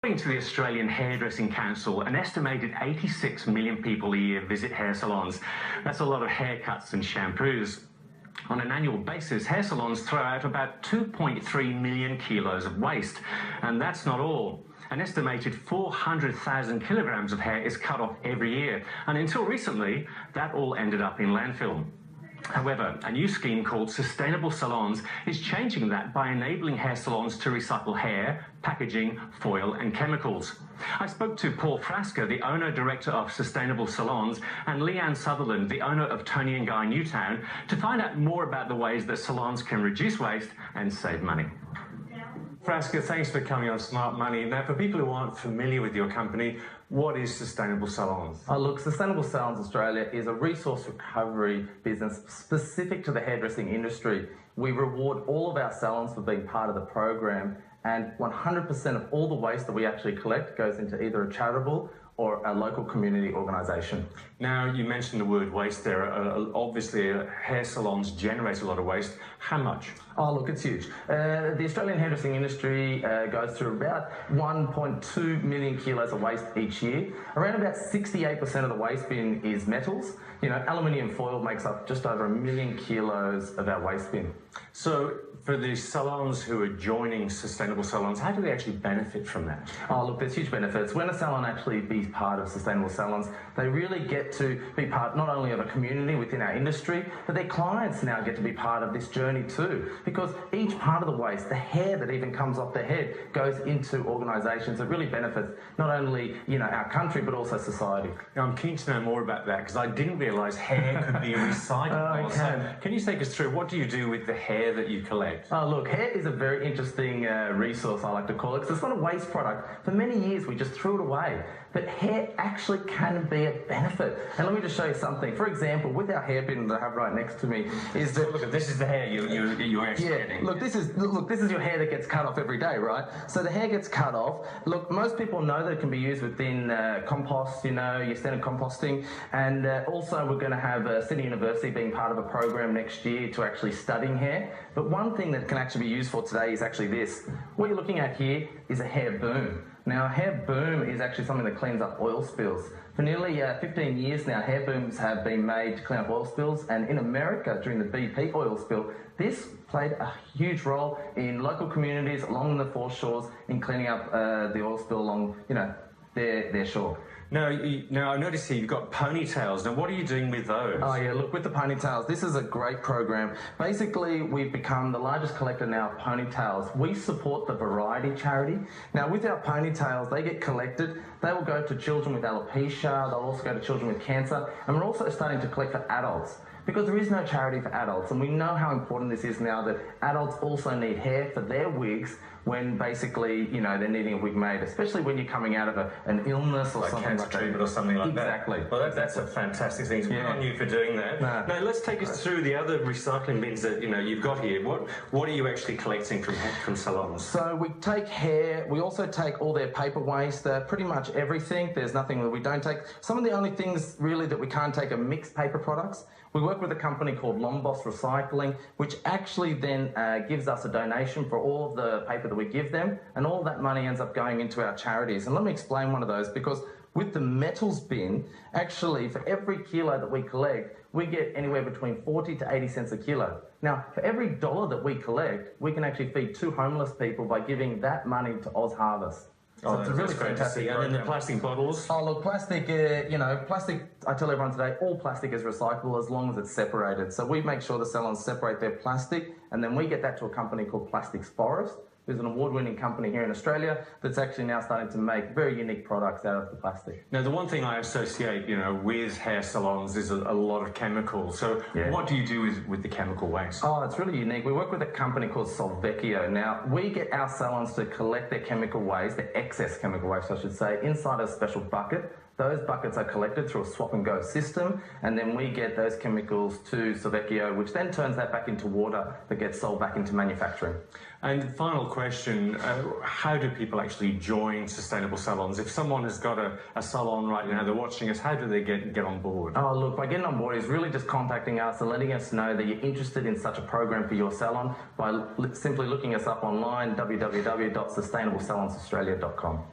According to the Australian Hairdressing Council, an estimated 86 million people a year visit hair salons. That's a lot of haircuts and shampoos. On an annual basis, hair salons throw out about 2.3 million kilos of waste. And that's not all. An estimated 400,000 kilograms of hair is cut off every year. And until recently, that all ended up in landfill. However, a new scheme called Sustainable Salons is changing that by enabling hair salons to recycle hair, packaging, foil and chemicals. I spoke to Paul Frasca, the owner-director of Sustainable Salons, and Leanne Sutherland, the owner of Tony & Guy Newtown, to find out more about the ways that salons can reduce waste and save money. Frasca, thanks for coming on Smart Money. Now, for people who aren't familiar with your company, what is Sustainable Salons? Look, Sustainable Salons Australia is a resource recovery business specific to the hairdressing industry. We reward all of our salons for being part of the program, and 100% of all the waste that we actually collect goes into either a charitable or a local community organisation. Now, you mentioned the word waste there. Obviously, hair salons generate a lot of waste. How much? Oh, look, it's huge. The Australian hairdressing industry goes through about 1.2 million kilos of waste each year. Around about 68% of the waste bin is metals. You know, aluminium foil makes up just over 1 million kilos of our waste bin. So, for the salons who are joining Sustainable Salons, how do they actually benefit from that? Oh, look, there's huge benefits. When a salon actually be part of Sustainable Salons, they really get to be part not only of a community within our industry, but their clients now get to be part of this journey too. Because each part of the waste, the hair that even comes off their head, goes into organisations that really benefits not only, you know, our country, but also society. Now, I'm keen to know more about that because I didn't realise hair could be recyclable. Okay. So, can you take us through what do you do with the hair that you collect? Oh, look, hair is a very interesting resource, I like to call it, because it's not a waste product. For many years, we just threw it away. But hair actually can be a benefit. And let me just show you something. For example, with our hair bin that I have right next to me, is that... Look, this is the hair you're actually getting. Look, this is your hair that gets cut off every day, right? So the hair gets cut off. Look, most people know that it can be used within compost, you know, your standard composting. And also we're going to have Sydney University being part of a program next year to actually studying hair. But one thing that can actually be used for today is actually this. What you're looking at here is a hair boom. Now, a hair boom is actually something that cleans up oil spills. For nearly 15 years now, hair booms have been made to clean up oil spills, and in America, during the BP oil spill, this played a huge role in local communities along the foreshores in cleaning up the oil spill along, you know, their shore. Now, I notice here you've got ponytails. Now, what are you doing with those? Oh, yeah, look, with the ponytails, this is a great program. Basically, we've become the largest collector now of ponytails. We support the Variety charity. Now, with our ponytails, they get collected. They will go to children with alopecia. They'll also go to children with cancer. And we're also starting to collect for adults, because there is no charity for adults, and we know how important this is now that adults also need hair for their wigs when basically, you know, they're needing a wig made, especially when you're coming out of an illness or like something cancer like that. treatment or something like Exactly. that. Well, that's a fantastic thing. So good on you for doing that. Now, let's take us through the other recycling bins that, you know, you've got here. What are you actually collecting from salons? So we take hair. We also take all their paper waste, pretty much everything. There's nothing that we don't take. Some of the only things really that we can't take are mixed paper products. We work with a company called Lombos Recycling, which actually then gives us a donation for all of the paper that we give them, and all that money ends up going into our charities. And let me explain one of those, because with the metals bin, actually for every kilo that we collect, we get anywhere between 40 to 80 cents a kilo. Now, for every dollar that we collect, we can actually feed 2 homeless people by giving that money to Oz Harvest. So it's a really fantastic. And then the plastic bottles? Oh, look, plastic, you know, plastic, I tell everyone today, all plastic is recyclable as long as it's separated. So we make sure the salons separate their plastic, and then we get that to a company called Plastics Forest, who's an award-winning company here in Australia that's actually now starting to make very unique products out of the plastic. Now, the one thing I associate, you know, with hair salons is a lot of chemicals. So what do you do with the chemical waste? Oh, it's really unique. We work with a company called Solvecchio. Now, we get our salons to collect their chemical waste, their excess chemical waste, I should say, inside a special bucket. Those buckets are collected through a swap-and-go system, and then we get those chemicals to Solvecchio, which then turns that back into water that gets sold back into manufacturing. And final question, how do people actually join Sustainable Salons? If someone has got a salon right now, they're watching us, how do they get on board? Oh, look, by getting on board is really just contacting us and letting us know that you're interested in such a program for your salon by simply looking us up online, www.sustainablesalonsaustralia.com.